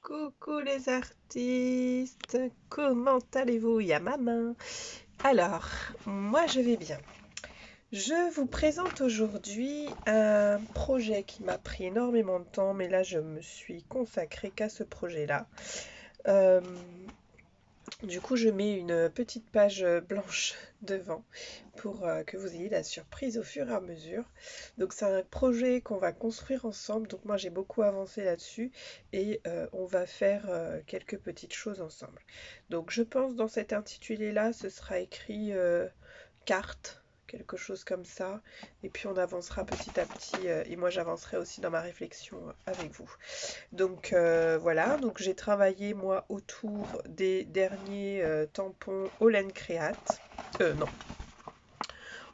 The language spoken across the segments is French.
Coucou les artistes, comment allez-vous? Il y a ma main. Alors, moi je vais bien. Je vous présente aujourd'hui un projet qui m'a pris énormément de temps, mais là je me suis consacrée qu'à ce projet-là. Euh, du coup, je mets une petite page blanche devant pour que vous ayez la surprise au fur et à mesure. Donc c'est un projet qu'on va construire ensemble. Donc moi j'ai beaucoup avancé là-dessus et on va faire quelques petites choses ensemble. Donc je pense dans cet intitulé-là, ce sera écrit carte, quelque chose comme ça. Et puis on avancera petit à petit et moi j'avancerai aussi dans ma réflexion avec vous. Donc voilà, donc j'ai travaillé moi autour des derniers tampons Olen Create. Non,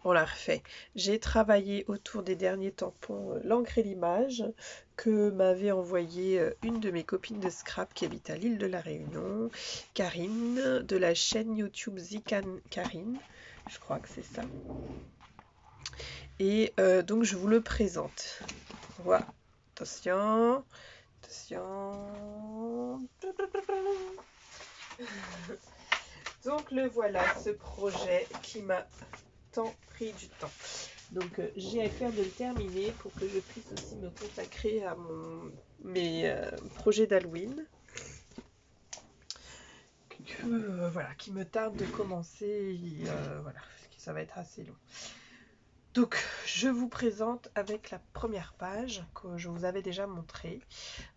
on l'a refait. J'ai travaillé autour des derniers tampons l'encre et l'image que m'avait envoyé une de mes copines de scrap qui habite à l'île de la Réunion, Karine, de la chaîne YouTube Zikan Karine. Je crois que c'est ça. Et donc je vous le présente. Voilà. Attention. Attention. Donc le voilà, ce projet qui m'a tant pris du temps. Donc j'ai à faire de le terminer pour que je puisse aussi me consacrer à mes projets d'Halloween. Voilà, qui me tarde de commencer. Et, voilà, parce que ça va être assez long. Donc je vous présente avec la première page que je vous avais déjà montré.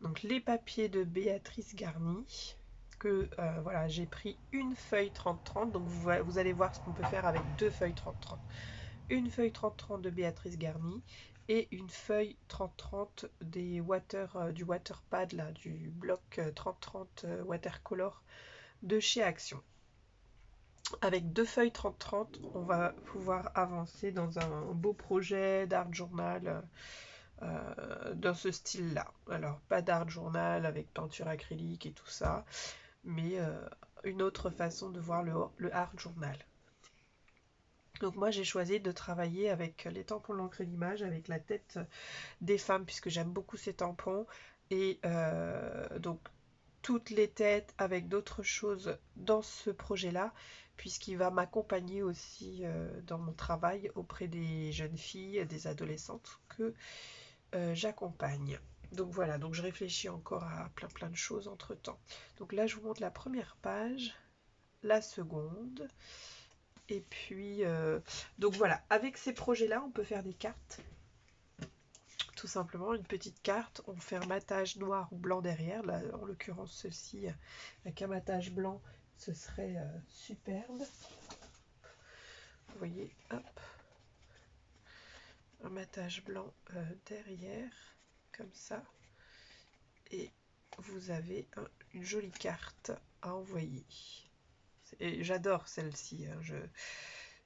Donc les papiers de Béatrice Garny. Que voilà, j'ai pris une feuille 30-30, donc vous allez voir ce qu'on peut faire avec deux feuilles 30-30. Une feuille 30-30 de Béatrice Garny et une feuille 30-30 du Waterpad, là, du bloc 30-30 watercolor de chez Action. Avec deux feuilles 30-30, on va pouvoir avancer dans un beau projet d'art journal dans ce style-là. Alors, pas d'art journal avec peinture acrylique et tout ça, mais une autre façon de voir le art journal. Donc moi j'ai choisi de travailler avec les tampons l'encre et l'image, avec la tête des femmes, puisque j'aime beaucoup ces tampons, et donc toutes les têtes avec d'autres choses dans ce projet-là, puisqu'il va m'accompagner aussi dans mon travail auprès des jeunes filles, des adolescentes que j'accompagne. Donc voilà, donc je réfléchis encore à plein de choses entre temps. Donc là je vous montre la première page, la seconde, et puis donc voilà, avec ces projets là on peut faire des cartes, tout simplement une petite carte, on fait un matage noir ou blanc derrière, là en l'occurrence ceci avec un matage blanc ce serait superbe, vous voyez, hop, un matage blanc derrière comme ça, et vous avez une jolie carte à envoyer. Et j'adore celle-ci, hein.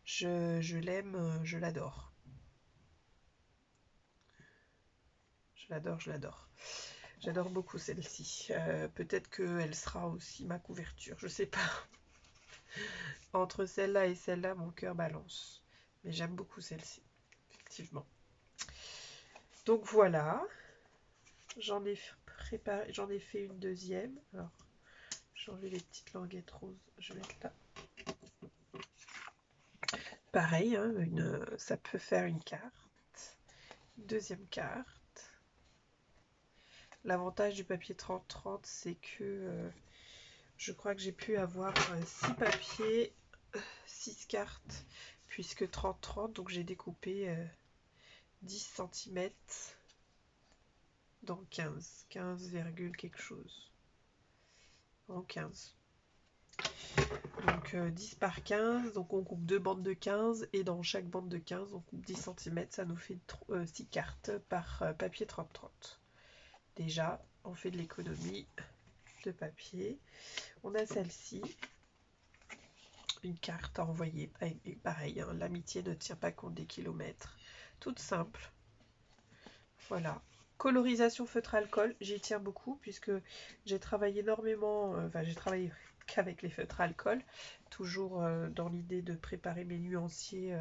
Je l'aime, je l'adore. Je l'adore, je l'adore. J'adore beaucoup celle-ci. Peut-être qu'elle sera aussi ma couverture, je sais pas. Entre celle-là et celle-là, mon cœur balance. Mais j'aime beaucoup celle-ci, effectivement. Donc voilà, j'en ai préparé, j'en ai fait une deuxième. Alors, j'ai enlevé les petites languettes roses, je vais mettre là. Pareil, hein, ça peut faire une carte. Deuxième carte. L'avantage du papier 30-30, c'est que je crois que j'ai pu avoir 6 papiers, 6 cartes, puisque 30-30, donc j'ai découpé 10 cm dans 15, 15, quelque chose, en 15. Donc 10 par 15, donc on coupe deux bandes de 15, et dans chaque bande de 15, on coupe 10 cm, ça nous fait 6 cartes par papier 30-30. Déjà, on fait de l'économie de papier. On a celle-ci, une carte à envoyer, pareil, hein, l'amitié ne tient pas compte des kilomètres, toute simple. Voilà, colorisation feutre alcool, j'y tiens beaucoup puisque j'ai travaillé énormément, enfin j'ai travaillé qu'avec les feutres alcool, toujours dans l'idée de préparer mes nuanciers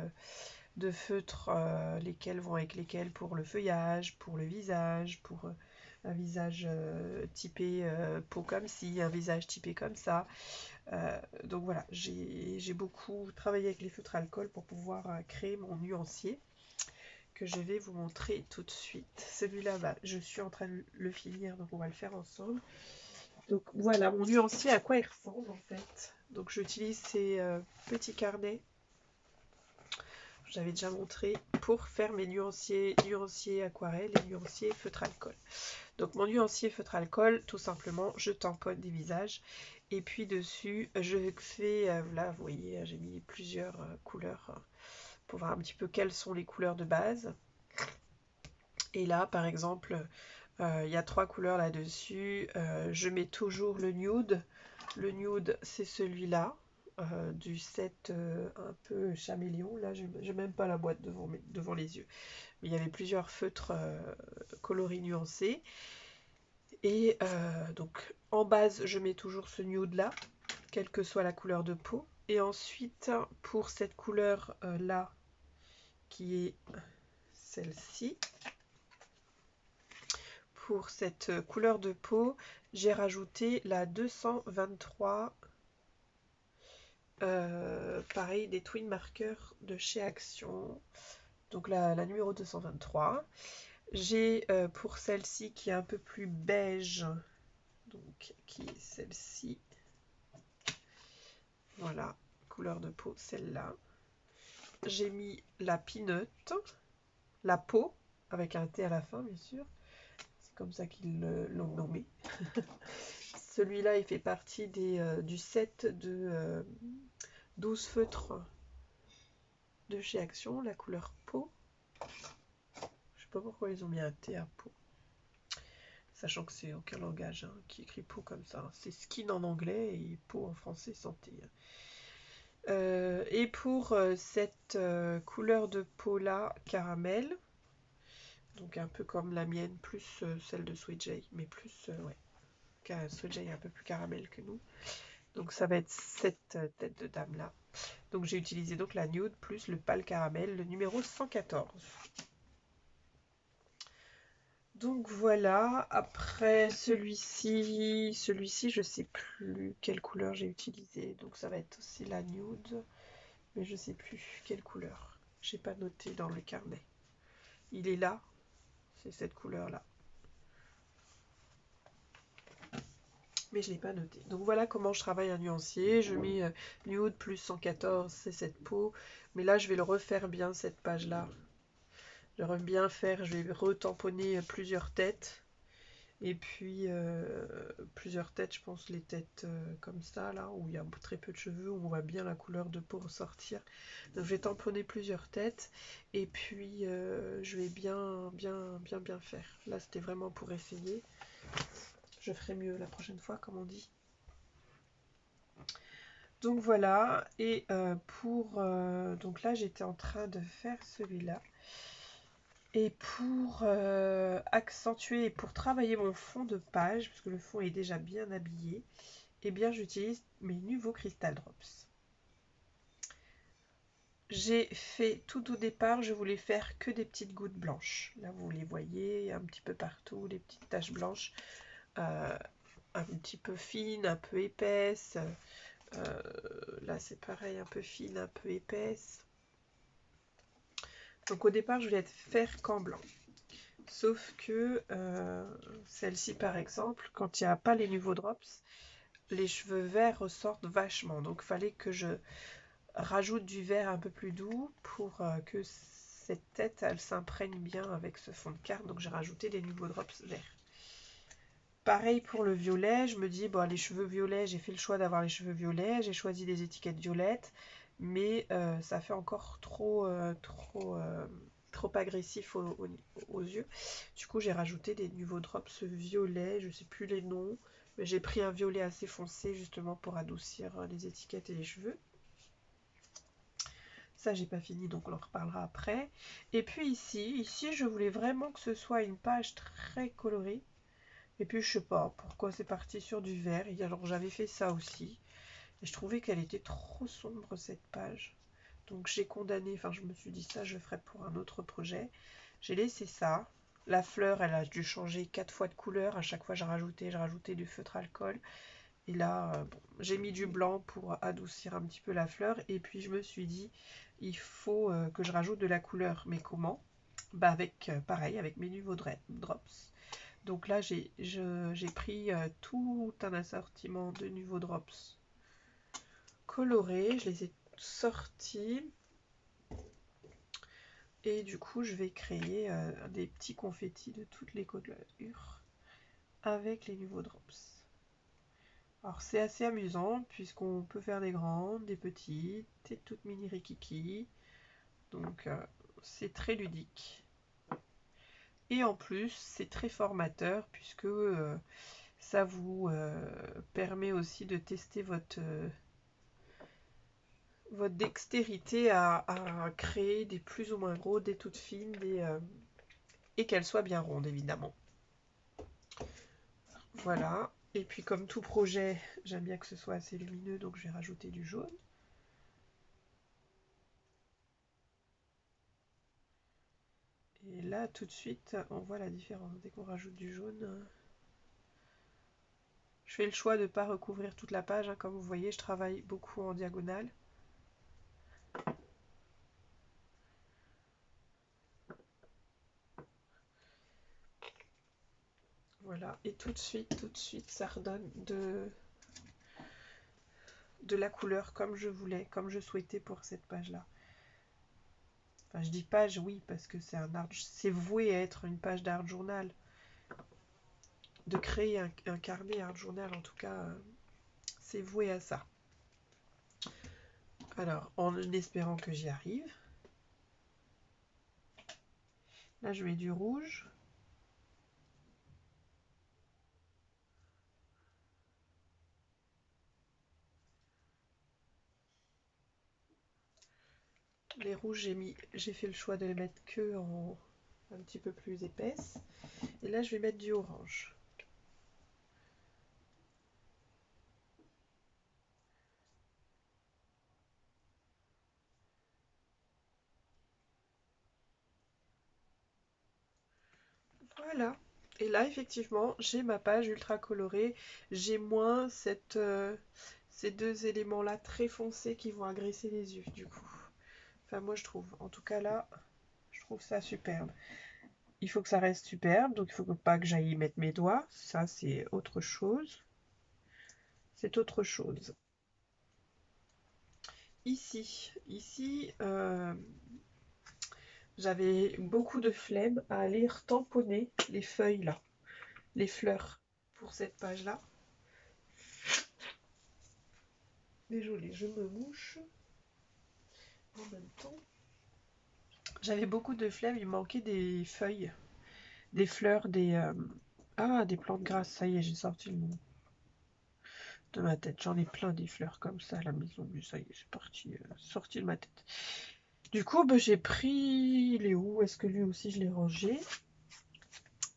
de feutres, lesquels vont avec lesquels pour le feuillage, pour le visage, pour un visage typé peau comme ci, un visage typé comme ça. Donc voilà, j'ai beaucoup travaillé avec les feutres alcool pour pouvoir créer mon nuancier que je vais vous montrer tout de suite. Celui-là, bah, je suis en train de le finir, donc on va le faire ensemble. Donc voilà, mon nuancier, à quoi il ressemble en fait. Donc j'utilise ces petits carnets, j'avais déjà montré, pour faire mes nuanciers aquarelle et nuanciers feutre alcool. Donc mon nuancier feutre alcool, tout simplement, je tamponne des visages. Et puis dessus, je fais, là vous voyez, j'ai mis plusieurs couleurs pour voir un petit peu quelles sont les couleurs de base. Et là, par exemple, il y a 3 couleurs là-dessus. Je mets toujours le nude. Le nude, c'est celui-là, du set un peu caméléon. Là, je n'ai même pas la boîte devant les yeux. Mais il y avait plusieurs feutres coloris nuancés. Et donc, en base, je mets toujours ce nude-là, quelle que soit la couleur de peau. Et ensuite, pour cette couleur-là, qui est celle-ci, pour cette couleur de peau, j'ai rajouté la 223, pareil, des twin markers de chez Action, donc la numéro 223. J'ai pour celle-ci qui est un peu plus beige, donc qui est celle-ci, voilà, couleur de peau, celle-là. J'ai mis la peanut, la peau, avec un T à la fin, bien sûr. C'est comme ça qu'ils l'ont nommé. Celui-là, il fait partie du set de 12 feutres de chez Action, la couleur peau. Je sais pas pourquoi ils ont mis un T à peau. Sachant que c'est aucun langage qui écrit peau comme ça. C'est skin en anglais et peau en français sans T. Et pour cette couleur de peau là, caramel, donc un peu comme la mienne, plus celle de Sweet Jay, mais plus, ouais, Sweet Jay est un peu plus caramel que nous. Donc ça va être cette tête de dame là. Donc j'ai utilisé donc la nude plus le pâle caramel, le numéro 114. Donc voilà, après celui-ci, je sais plus quelle couleur j'ai utilisé. Donc ça va être aussi la nude, mais je sais plus quelle couleur. J'ai pas noté dans le carnet. Il est là, c'est cette couleur là. Mais je ne l'ai pas noté. Donc voilà comment je travaille un nuancier. Je mets nude plus 114, c'est cette peau. Mais là, je vais le refaire bien, cette page-là. J'aimerais bien faire, je vais retamponner plusieurs têtes. Et puis, plusieurs têtes, je pense les têtes comme ça, là, où il y a très peu de cheveux, où on voit bien la couleur de peau ressortir. Donc je vais tamponner plusieurs têtes. Et puis, je vais bien faire. Là, c'était vraiment pour essayer. Je ferai mieux la prochaine fois, comme on dit. Donc voilà, et donc là j'étais en train de faire celui-là. Et pour accentuer et pour travailler mon fond de page, parce que le fond est déjà bien habillé, eh bien j'utilise mes nouveaux Crystal Drops. J'ai fait tout au départ, je voulais faire que des petites gouttes blanches. Là vous les voyez un petit peu partout, les petites taches blanches, un petit peu fines, un peu épaisses. Là c'est pareil, un peu fine, un peu épaisse. Donc au départ je voulais faire qu'en blanc. Sauf que celle-ci par exemple, quand il n'y a pas les nouveaux drops, les cheveux verts ressortent vachement. Donc il fallait que je rajoute du vert un peu plus doux pour que cette tête elle s'imprègne bien avec ce fond de carte. Donc j'ai rajouté des nouveaux drops verts. Pareil pour le violet, je me dis, bon, les cheveux violets, j'ai fait le choix d'avoir les cheveux violets, j'ai choisi des étiquettes violettes, mais ça fait encore trop agressif aux yeux. Du coup, j'ai rajouté des nouveaux drops violets, je sais plus les noms, mais j'ai pris un violet assez foncé justement pour adoucir les étiquettes et les cheveux. Ça, j'ai pas fini, donc on en reparlera après. Et puis ici, je voulais vraiment que ce soit une page très colorée. Et puis je sais pas pourquoi c'est parti sur du vert. Et alors j'avais fait ça aussi. Et je trouvais qu'elle était trop sombre cette page. Donc j'ai condamné, enfin je me suis dit ça je ferai pour un autre projet. J'ai laissé ça. La fleur, elle a dû changer 4 fois de couleur. À chaque fois, j'ai rajouté du feutre alcool. Et là, bon, j'ai mis du blanc pour adoucir un petit peu la fleur. Et puis, je me suis dit, il faut que je rajoute de la couleur. Mais comment? Bah avec, pareil, avec mes nouveaux drops. Donc là, j'ai pris tout un assortiment de nouveaux drops colorés. Je les ai sortis. Et du coup, je vais créer des petits confettis de toutes les couleurs avec les nouveaux drops. Alors c'est assez amusant puisqu'on peut faire des grandes, des petites, des toutes mini rikiki. Donc c'est très ludique. Et en plus, c'est très formateur puisque ça vous permet aussi de tester votre dextérité à créer des plus ou moins gros, des toutes fines, et qu'elles soient bien rondes évidemment. Voilà. Et puis comme tout projet, j'aime bien que ce soit assez lumineux, donc je vais rajouter du jaune. Et là, tout de suite, on voit la différence. Dès qu'on rajoute du jaune, je fais le choix de ne pas recouvrir toute la page. Comme vous voyez, je travaille beaucoup en diagonale. Voilà. Et tout de suite, ça redonne de la couleur comme je voulais, comme je souhaitais pour cette page-là. Enfin, je dis page, oui, parce que c'est voué à être une page d'art journal. De créer un carnet art journal, en tout cas, c'est voué à ça. Alors, en espérant que j'y arrive. Là, je mets du rouge. Les rouges, j'ai fait le choix de les mettre que en un petit peu plus épaisse. Et là, je vais mettre du orange. Voilà. Et là, effectivement, j'ai ma page ultra colorée. J'ai moins ces deux éléments-là très foncés qui vont agresser les yeux, du coup. Enfin, moi, je trouve. En tout cas, là, je trouve ça superbe. Il faut que ça reste superbe, donc il faut pas que j'aille y mettre mes doigts. Ça, c'est autre chose. C'est autre chose. Ici, j'avais beaucoup de flemme à aller tamponner les feuilles là, les fleurs pour cette page-là. Désolée, je me mouche en même temps. J'avais beaucoup de flemme, il manquait des feuilles, des fleurs, des plantes grasses. Ça y est, j'ai sorti le nom de ma tête. J'en ai plein des fleurs comme ça à la maison, mais ça y est, c'est parti, sorti de ma tête. Du coup, bah, j'ai pris... Il est où? Est-ce que lui aussi je l'ai rangé?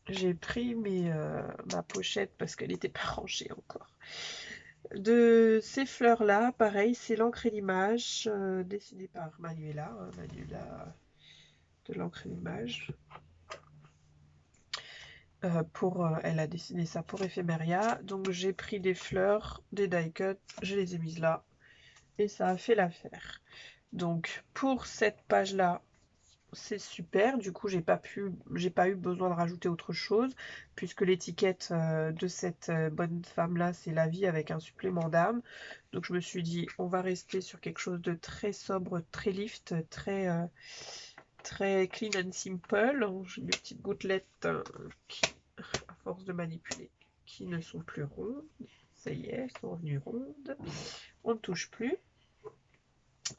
J'ai pris ma pochette parce qu'elle n'était pas rangée encore. De ces fleurs-là, pareil, c'est l'encre et l'image, dessinée par Manuela, Manuela de l'encre et l'image. Elle a dessiné ça pour Ephemeria. Donc j'ai pris des fleurs, des die-cut, je les ai mises là. Et ça a fait l'affaire. Donc pour cette page-là, c'est super. Du coup, j'ai pas eu besoin de rajouter autre chose, puisque l'étiquette de cette bonne femme-là, c'est la vie avec un supplément d'âme. Donc je me suis dit, on va rester sur quelque chose de très sobre, très lift, très clean and simple. J'ai mes petites gouttelettes qui, à force de manipuler, qui ne sont plus rondes. Ça y est, elles sont revenues rondes. On ne touche plus.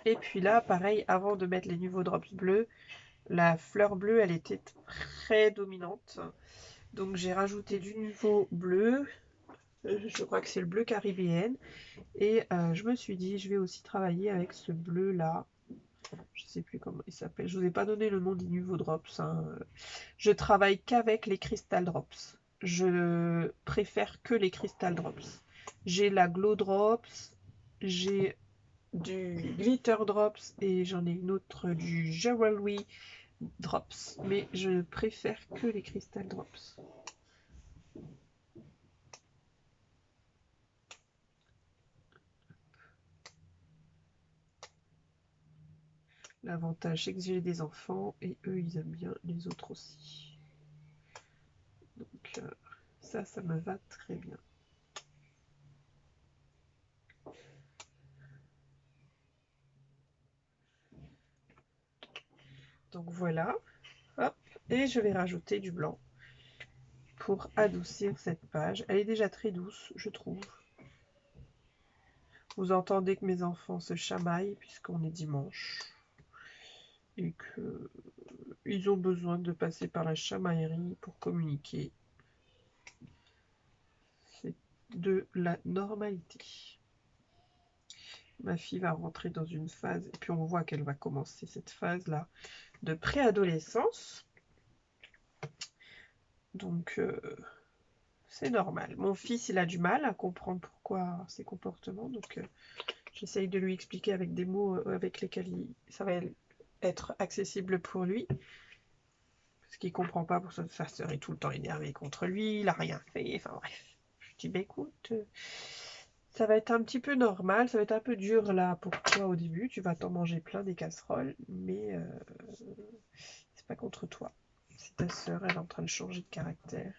Et puis là, pareil, avant de mettre les nouveaux drops bleus, la fleur bleue, elle était très dominante. Donc j'ai rajouté du nouveau bleu. Je crois que c'est le bleu caribéen. Et je me suis dit, je vais aussi travailler avec ce bleu-là. Je sais plus comment il s'appelle. Je vous ai pas donné le nom des nouveaux drops. Hein. Je travaille qu'avec les Crystal Drops. Je préfère que les Crystal Drops. J'ai la Glow Drops. J'ai du Glitter Drops. Et j'en ai une autre du Jewelry drops, mais je préfère que les Crystal Drops. L'avantage, c'est que j'ai des enfants et eux, ils aiment bien les autres aussi. Donc ça me va très bien. Donc voilà, hop, et je vais rajouter du blanc pour adoucir cette page. Elle est déjà très douce, je trouve. Vous entendez que mes enfants se chamaillent puisqu'on est dimanche et qu'ils ont besoin de passer par la chamaillerie pour communiquer. C'est de la normalité. Ma fille va rentrer dans une phase, et puis on voit qu'elle va commencer cette phase-là de préadolescence. Donc, c'est normal. Mon fils, il a du mal à comprendre pourquoi ces comportements. Donc, j'essaye de lui expliquer avec des mots avec lesquels ça va être accessible pour lui. Parce qu'il ne comprend pas pourquoi sa sœur est tout le temps énervée contre lui. Il n'a rien fait. Enfin bref. Je dis, bah, écoute, ça va être un petit peu normal. Ça va être un peu dur là pour toi au début. Tu vas t'en manger plein des casseroles. Mais c'est pas contre toi. C'est ta sœur, elle est en train de changer de caractère.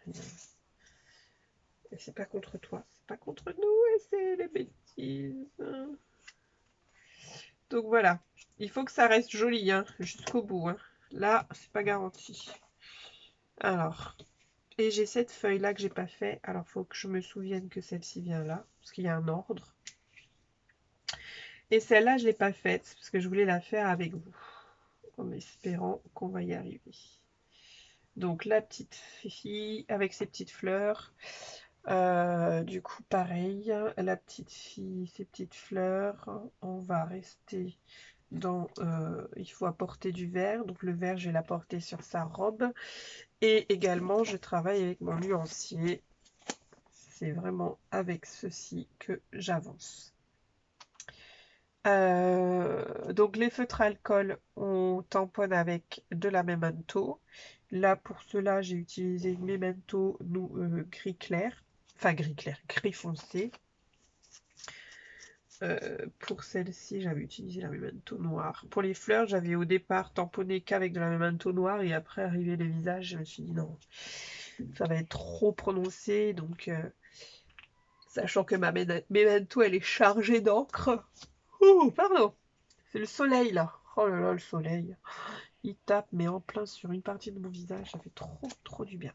Et c'est pas contre toi, c'est pas contre nous, et c'est les bêtises. Donc voilà, il faut que ça reste joli, hein, jusqu'au bout. Hein. Là, c'est pas garanti. Alors, et j'ai cette feuille-là que j'ai pas fait. Alors, faut que je me souvienne que celle-ci vient là, parce qu'il y a un ordre. Et celle-là, je l'ai pas faite, parce que je voulais la faire avec vous, en espérant qu'on va y arriver. Donc, la petite fille avec ses petites fleurs. Du coup, pareil, la petite fille, ses petites fleurs, on va rester dans... il faut apporter du vert, donc le vert, je vais l'apporter sur sa robe. Et également, je travaille avec mon nuancier. C'est vraiment avec ceci que j'avance. Donc les feutres alcool, on tamponne avec de la Memento. Là, pour cela, j'ai utilisé une Memento gris clair. Enfin, gris clair, gris foncé. Pour celle-ci, j'avais utilisé la Memento noire. Pour les fleurs, j'avais au départ tamponné qu'avec de la Memento noire. Et après, arrivé le visage, je me suis dit non, ça va être trop prononcé. Donc, sachant que ma Memento, elle est chargée d'encre. Oh, pardon. C'est le soleil, là. Oh là là, le soleil. Il tape, mais en plein sur une partie de mon visage. Ça fait trop, trop du bien.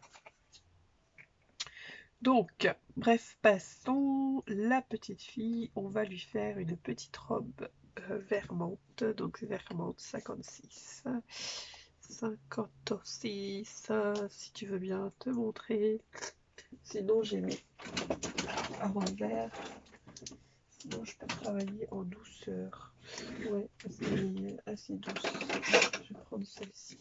Donc, bref, passons. La petite fille, on va lui faire une petite robe vermente. Donc, vermente 56. 56, si tu veux bien te montrer. Sinon, j'ai mis à revers. Sinon, je peux travailler en douceur. Ouais, c'est assez douce. Je vais prendre celle-ci.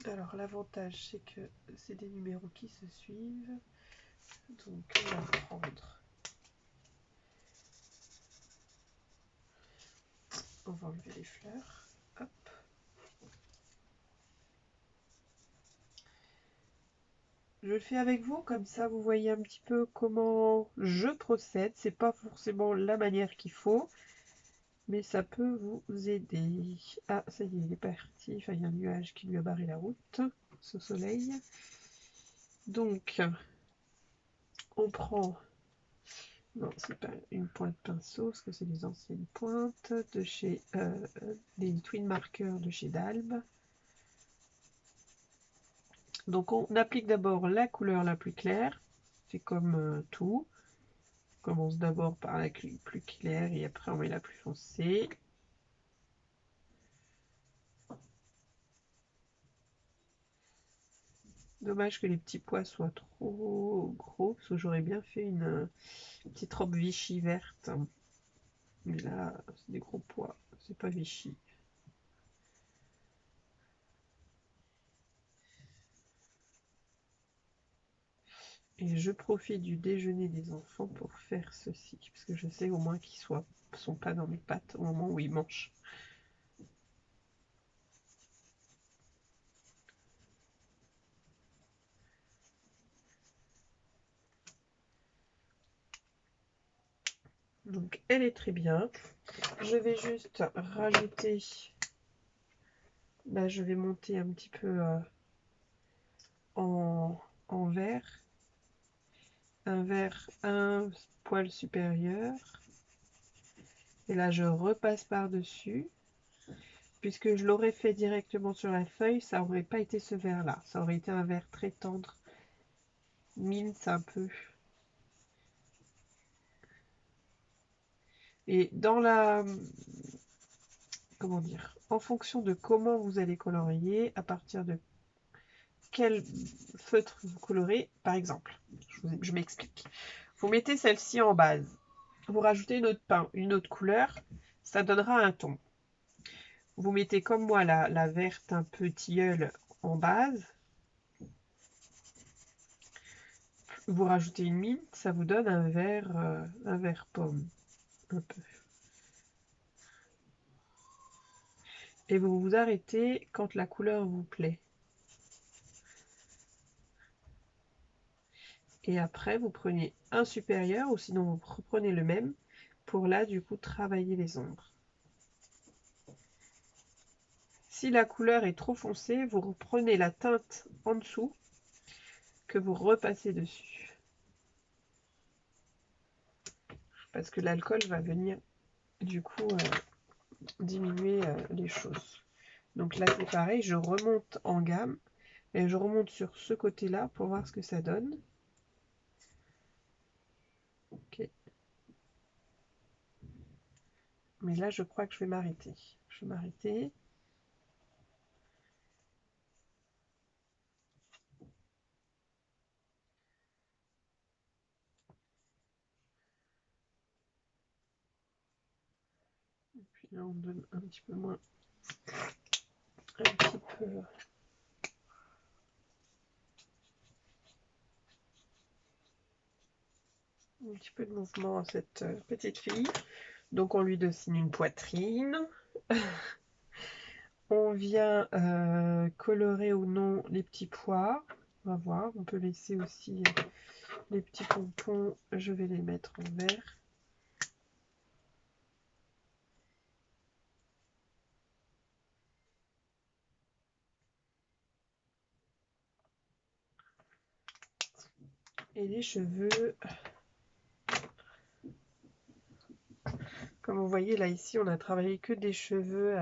Alors, l'avantage, c'est que c'est des numéros qui se suivent. Donc, on va prendre. On va enlever les fleurs. Hop. Je le fais avec vous, comme ça vous voyez un petit peu comment je procède. C'est pas forcément la manière qu'il faut, mais ça peut vous aider. Ah, ça y est, il est parti. Enfin, il y a un nuage qui lui a barré la route, ce soleil. Donc, on prend... Non, c'est pas une pointe pinceau, parce que c'est les anciennes pointes de chez... les Twin Markers de chez Dalbe. Donc, on applique d'abord la couleur la plus claire. C'est comme tout. On commence d'abord par la plus claire et après on met la plus foncée. Dommage que les petits pois soient trop gros, parce que j'aurais bien fait une petite robe Vichy verte. Mais là, c'est des gros pois, c'est pas Vichy. Et je profite du déjeuner des enfants pour faire ceci, parce que je sais au moins qu'ils sont pas dans mes pattes au moment où ils mangent. Donc elle est très bien. Je vais juste rajouter, là je vais monter un petit peu en vert, un vert un poil supérieur. Et là je repasse par dessus. Puisque je l'aurais fait directement sur la feuille, ça n'aurait pas été ce vert là, ça aurait été un vert très tendre, mince un peu. Et dans la, comment dire, en fonction de comment vous allez colorier, à partir de quel feutre vous colorez, par exemple, je m'explique. Vous mettez celle-ci en base, vous rajoutez une autre couleur, ça donnera un ton. Vous mettez comme moi la verte un peu tilleul en base, vous rajoutez une mine, ça vous donne un vert pomme, un peu. Et vous vous arrêtez quand la couleur vous plaît. Et après, vous prenez un supérieur, ou sinon vous reprenez le même, pour là, du coup, travailler les ombres. Si la couleur est trop foncée, vous reprenez la teinte en dessous, que vous repassez dessus. Parce que l'alcool va venir, du coup, diminuer les choses. Donc là, c'est pareil, je remonte en gamme, et je remonte sur ce côté-là pour voir ce que ça donne. Ok. Mais là, je crois que je vais m'arrêter. Je vais m'arrêter. Et puis là, on donne un petit peu moins. Un petit peu de mouvement à cette petite fille. Donc, on lui dessine une poitrine. On vient colorer ou non les petits pois. On va voir. On peut laisser aussi les petits pompons. Je vais les mettre en vert. Et les cheveux. Comme vous voyez là ici, on a travaillé que des cheveux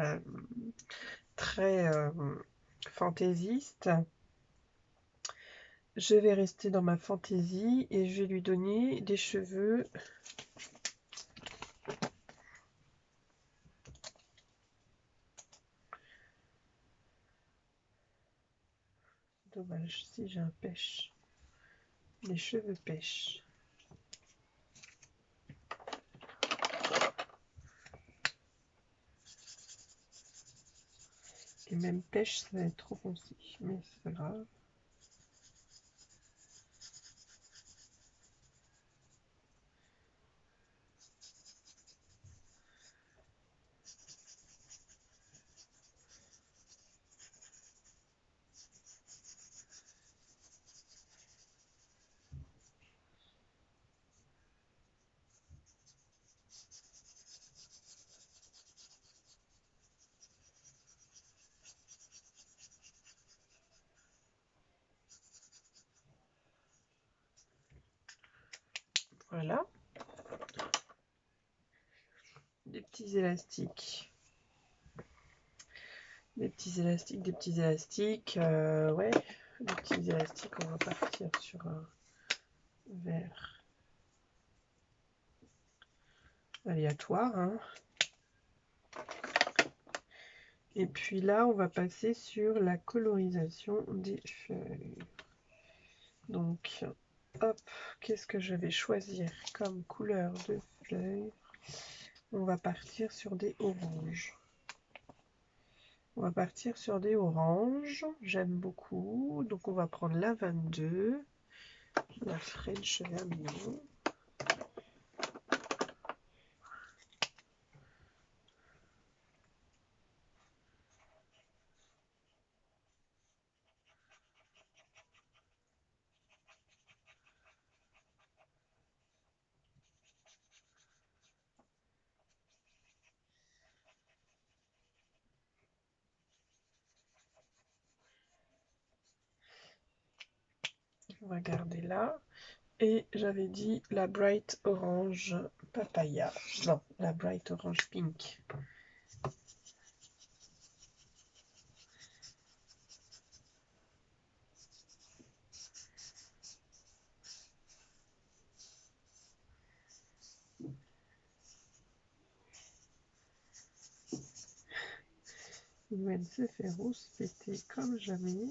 très fantaisistes. Je vais rester dans ma fantaisie et je vais lui donner des cheveux dommage si j'ai un pêche. Les cheveux pêche. Et même pêche, ça va être trop foncé, mais c'est pas grave. Voilà. Des petits élastiques. Des petits élastiques, des petits élastiques. Ouais, des petits élastiques, on va partir sur un vert aléatoire. Hein. Et puis là, on va passer sur la colorisation des feuilles. Donc, hop, qu'est-ce que je vais choisir comme couleur de feuilles? On va partir sur des oranges. On va partir sur des oranges. J'aime beaucoup. Donc, on va prendre la 22. La French Vermillon. va garder là. Et j'avais dit la Bright Orange Papaya. Non, la Bright Orange Pink. Noël se fait rousse, pété comme jamais.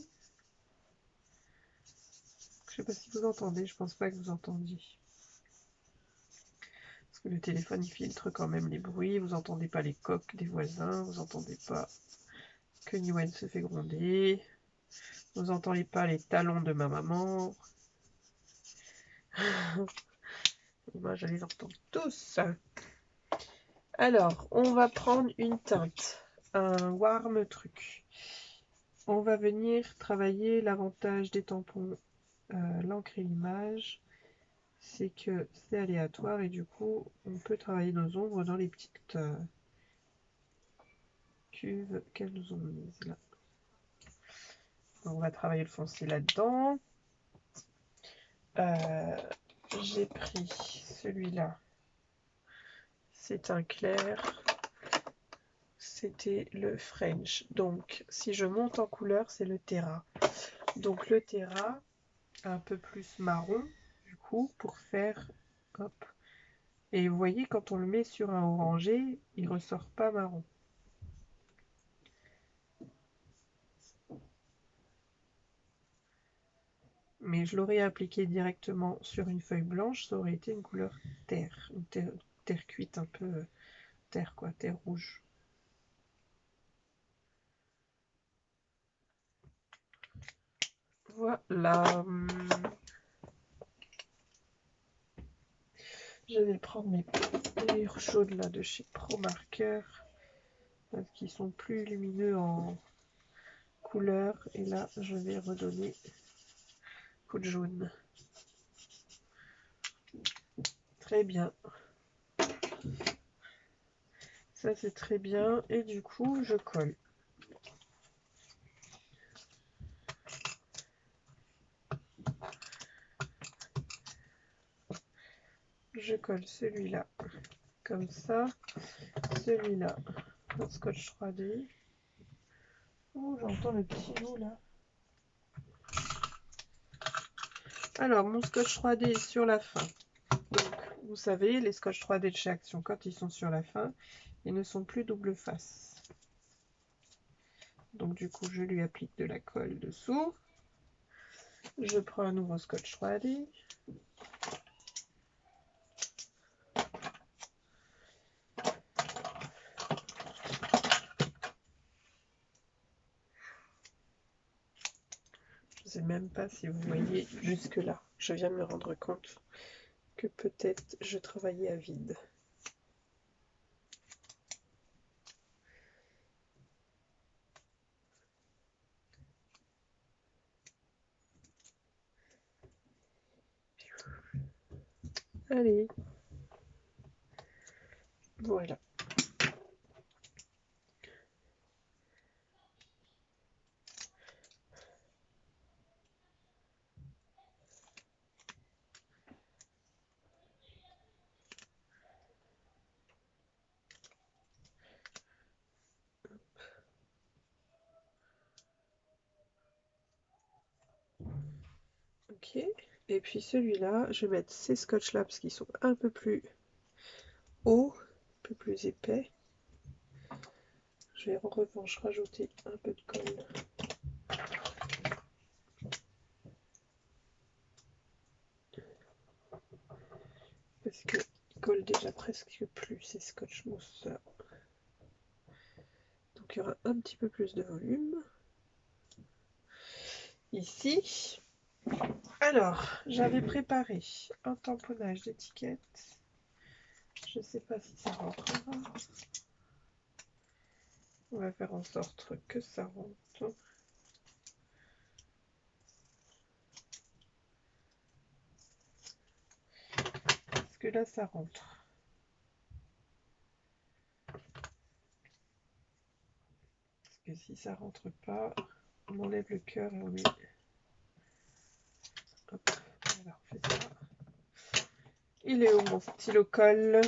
Je sais pas si vous entendez, je pense pas que vous entendiez. Parce que le téléphone il filtre quand même les bruits, vous entendez pas les coqs des voisins, vous entendez pas que Noël se fait gronder, vous entendez pas les talons de ma maman. Et moi je les entends tous. Alors, on va prendre une teinte, un warm truc. On va venir travailler l'avantage des tampons, l'encre et l'image. C'est que c'est aléatoire et du coup, on peut travailler nos ombres dans les petites cuves qu'elles nous ont mises là. Donc, on va travailler le foncé là-dedans. J'ai pris celui-là. C'est un clair. C'était le French. Donc, si je monte en couleur, c'est le Terra. Donc, le Terra, un peu plus marron, du coup, pour faire... Hop. Et vous voyez, quand on le met sur un orangé, il ressort pas marron. Mais je l'aurais appliqué directement sur une feuille blanche, ça aurait été une couleur terre. Une terre cuite, un peu terre, quoi, terre rouge. Voilà. Je vais prendre mes rayures chaudes là de chez Pro Marker parce qu'ils sont plus lumineux en couleur. Et là, je vais redonner coup de jaune. Très bien. Ça, c'est très bien. Et du coup, je colle. Je colle celui-là comme ça. Celui-là en scotch 3D. Oh, j'entends le petit loup là. Alors, mon scotch 3D est sur la fin. Donc, vous savez, les scotch 3D de chez Action, quand ils sont sur la fin, ils ne sont plus double face. Donc, du coup, je lui applique de la colle dessous. Je prends un nouveau scotch 3D. Je ne sais même pas si vous voyez jusque là. Je viens de me rendre compte que peut-être je travaillais à vide. Allez. Voilà. Ok. Et puis celui-là, je vais mettre ces scotch là parce qu'ils sont un peu plus hauts, un peu plus épais. Je vais en revanche rajouter un peu de colle. Parce qu'ils collent déjà presque plus ces scotch mousse. Donc il y aura un petit peu plus de volume. Ici. Alors, j'avais préparé un tamponnage d'étiquette. Je ne sais pas si ça rentrera. On va faire en sorte que ça rentre. Parce que là, ça rentre. Parce que si ça rentre pas, on enlève le cœur et on met... Hop. fais ça. Il est où mon stylo colle?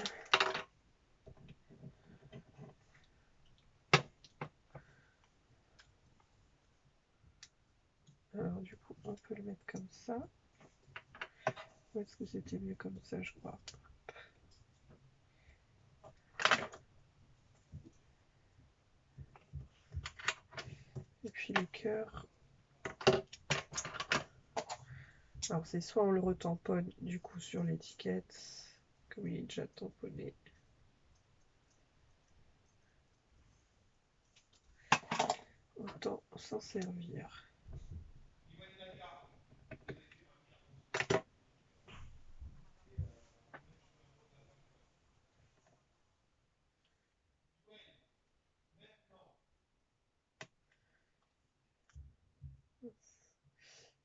Alors du coup, on peut le mettre comme ça. Ou est-ce que c'était mieux comme ça, je crois? Et puis le cœur. Alors c'est soit on le retamponne du coup sur l'étiquette, comme il est déjà tamponné. Autant s'en servir.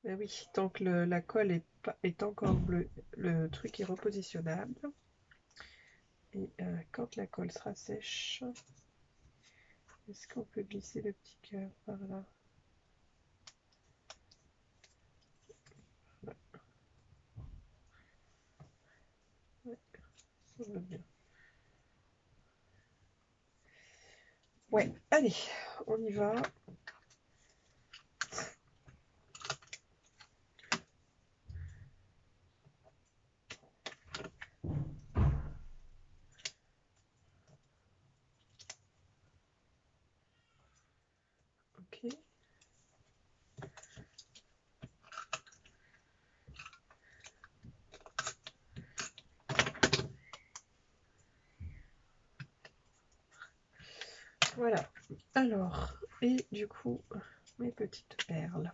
Mais oui, tant que la colle est encore bleue, le truc est repositionnable. Et quand la colle sera sèche, est-ce qu'on peut glisser le petit cœur par là? Voilà. Ouais, ça va bien. Ouais, allez, on y va. Ok. Voilà. Alors, et du coup, mes petites perles.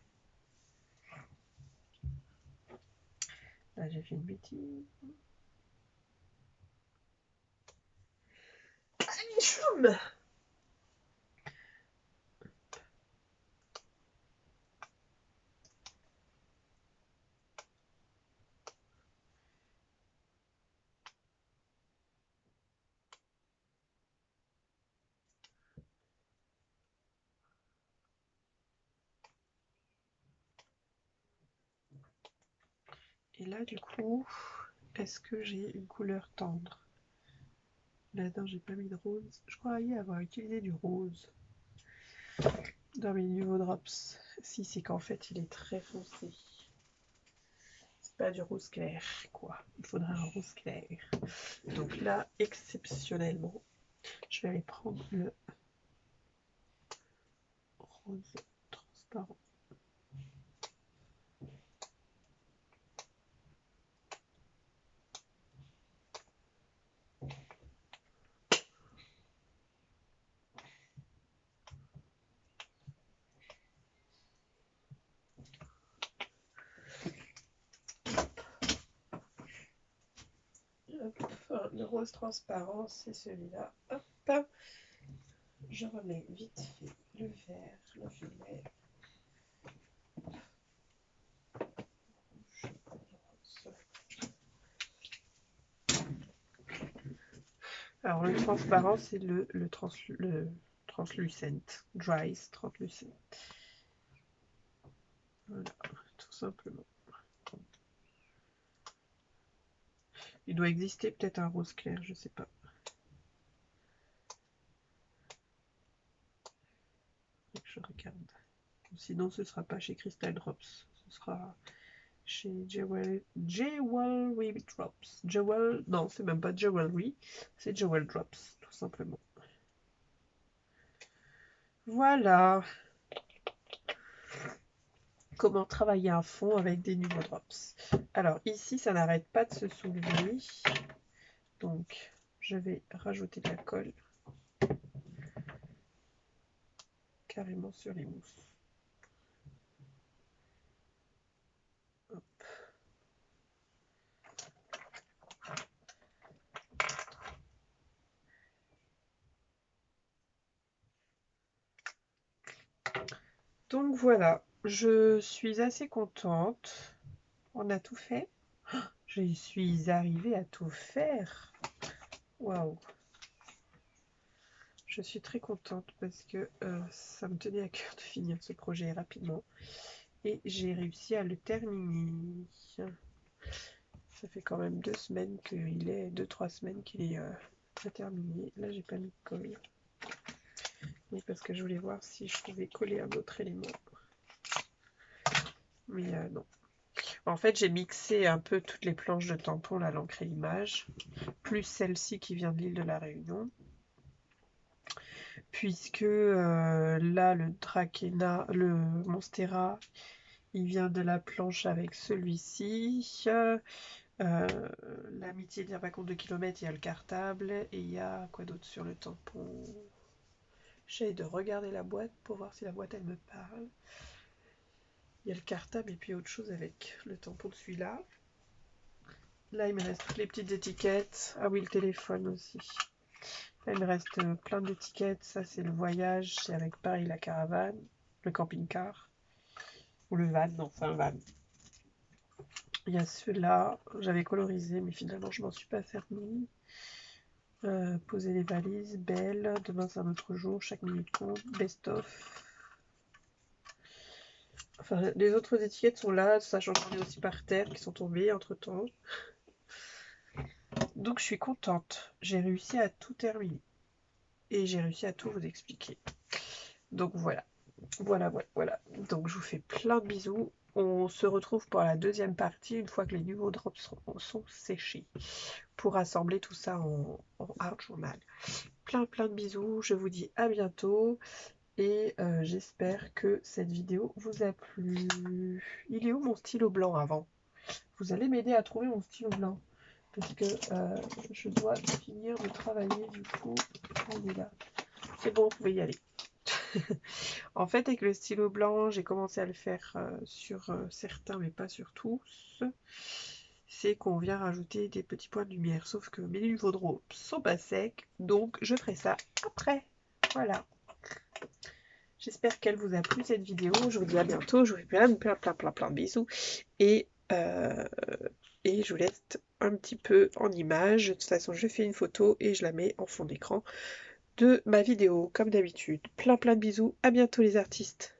Là, j'ai fait une bêtise. Allez, choum! Et là, du coup, est-ce que j'ai une couleur tendre? Là-dedans, j'ai pas mis de rose. Je croyais avoir utilisé du rose dans mes nouveaux drops. Si, c'est qu'en fait, il est très foncé. C'est pas du rose clair, quoi. Il faudra un rose clair. Donc là, exceptionnellement, je vais aller prendre le rose transparent. Enfin, le rose transparent, c'est celui-là. Hop, je remets vite fait le vert, le violet. Alors le transparent, c'est le translucent, dry translucent. Voilà, tout simplement. Il doit exister peut-être un rose clair, je sais pas. Je regarde. Sinon, ce sera pas chez Crystal Drops. Ce sera chez Jewelry Drops. Non, c'est même pas Jewelry, c'est Jewel Drops, tout simplement. Voilà comment travailler un fond avec des Nuvo Drops. Alors ici, ça n'arrête pas de se soulever. Donc, je vais rajouter de la colle carrément sur les mousses. Hop. Donc voilà, je suis assez contente. On a tout fait. Je suis arrivée à tout faire. Waouh! Je suis très contente parce que ça me tenait à cœur de finir ce projet rapidement. Et j'ai réussi à le terminer. Ça fait quand même 2 semaines qu'il est, 2-3 semaines qu'il est très terminé. Là, j'ai pas mis de colle. Mais parce que je voulais voir si je pouvais coller un autre élément. Mais non. En fait, j'ai mixé un peu toutes les planches de tampons, là, l'encre et l'image, plus celle-ci qui vient de l'île de la Réunion. Puisque là, le Drakena, le Monstera, il vient de la planche avec celui-ci. L'amitié tient pas compte de kilomètres, il y a le cartable. Et il y a quoi d'autre sur le tampon? J'essaie de regarder la boîte pour voir si la boîte elle me parle. Il y a le cartable et puis autre chose avec le tampon de celui-là. Là, il me reste toutes les petites étiquettes. Ah oui, le téléphone aussi. Là, il me reste plein d'étiquettes. Ça, c'est le voyage. C'est avec pareil la caravane, le camping-car. Ou le van, non, c'est un van. Il y a ceux-là, j'avais colorisé, mais finalement, je m'en suis pas servi. Poser les valises, belle. Demain, c'est un autre jour. Chaque minute compte. Best-of. Enfin, les autres étiquettes sont là, sachant qu'on est aussi par terre, qui sont tombées entre-temps. Donc, je suis contente. J'ai réussi à tout terminer. Et j'ai réussi à tout vous expliquer. Donc, voilà. Voilà. Donc, je vous fais plein de bisous. On se retrouve pour la deuxième partie, une fois que les nouveaux drops sont séchés, pour assembler tout ça en art journal. Plein de bisous. Je vous dis à bientôt. Et j'espère que cette vidéo vous a plu. Il est où mon stylo blanc avant? Vous allez m'aider à trouver mon stylo blanc. Parce que je dois finir de travailler du coup. Il est là. C'est bon, vous pouvez y aller. En fait, avec le stylo blanc, j'ai commencé à le faire sur certains, mais pas sur tous. C'est qu'on vient rajouter des petits points de lumière. Sauf que mes niveaux de drops sont pas secs. Donc, je ferai ça après. Voilà. J'espère qu'elle vous a plu cette vidéo. Je vous dis à bientôt. Je vous fais plein de bisous. Et je vous laisse un petit peu en image. De toute façon, je fais une photo et je la mets en fond d'écran de ma vidéo, comme d'habitude. Plein de bisous. À bientôt les artistes.